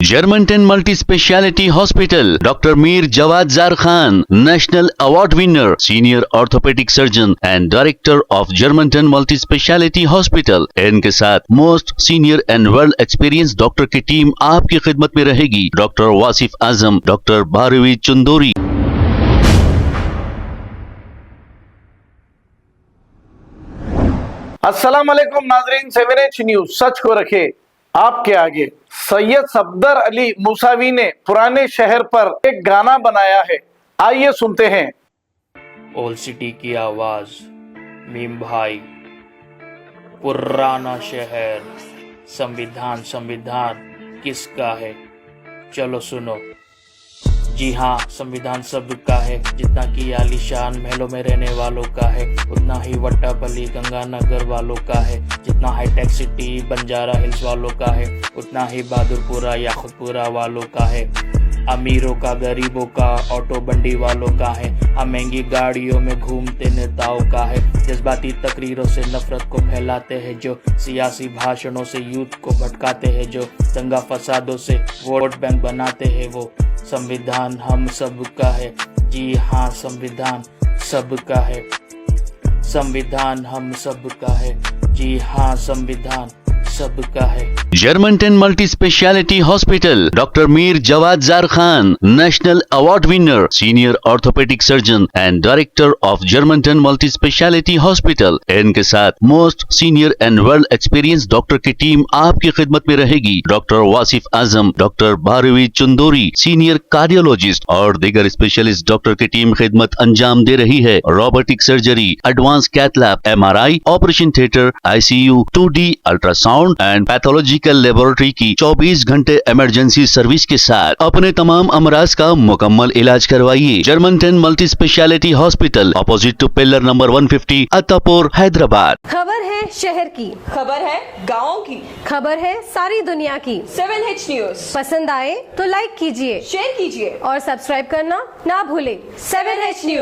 Germantown Multi-Speciality Hospital, Dr. Mir Jawad Zar Khan, National Award winner, Senior Orthopedic Surgeon and Director of Germantown Multi-Speciality Hospital। इनके साथ most senior and well experience doctor की team आपकी खिदमत में रहेगी। Doctor Wasif Azam, doctor Bharvi Chandori. अस्सलाम वालेकुम नाजरीन, 7H न्यूज सच को रखे आपके आगे। सैयद सफदर अली मूसावी ने पुराने शहर पर एक गाना बनाया है, आइए सुनते हैं। ओल्ड सिटी की आवाज, मीम भाई, पुराना शहर, संविधान संविधान किसका है, चलो सुनो। जी हाँ, संविधान सबका है, जितना कि आलीशान महलों में रहने वालों का है, उतना ही वट्टापल्ली गंगानगर वालों का है, जितना हाईटेक सिटी बंजारा हिल्स वालों का है, उतना ही बहादुरपुरा याकुतपुरा वालों का है। अमीरों का, गरीबों का, ऑटो बंडी वालों का है, हम महंगी गाड़ियों में घूमते नेताओं का है, जज्बाती तकरीरों से नफरत को फैलाते हैं जो, सियासी भाषणों से यूथ को भटकाते हैं जो, दंगा फसादों से वोट बैंक बनाते हैं वो। संविधान हम सबका है, जी हाँ संविधान सबका है, संविधान हम सबका है, जी हाँ संविधान सबका है। Germantown Multi-Speciality Hospital, Dr. Mir Jawad Zar Khan, National Award winner, Senior Orthopedic Surgeon and Director of Germantown Multi-Speciality Hospital। इनके साथ most senior and well experience doctor की टीम आपकी खिदमत में रहेगी। Doctor Wasif Azam, doctor Bharvi Chandori, senior cardiologist और दीगर specialist doctor की टीम खिदमत अंजाम दे रही है। Robotic surgery, advance cath lab, MRI, operation theatre, ICU, 2D ultrasound and pathological laboratory की 24 घंटे इमरजेंसी सर्विस के साथ अपने तमाम अमराज का मुकम्मल इलाज करवाइए। Germanten multi speciality hospital, opposite to pillar number 150, Attapur, Hyderabad. खबर है शहर की, खबर है गाँव की, खबर है सारी दुनिया की। 7H न्यूज पसंद आए तो लाइक कीजिए, शेयर कीजिए और सब्सक्राइब करना ना भूले। 7H news.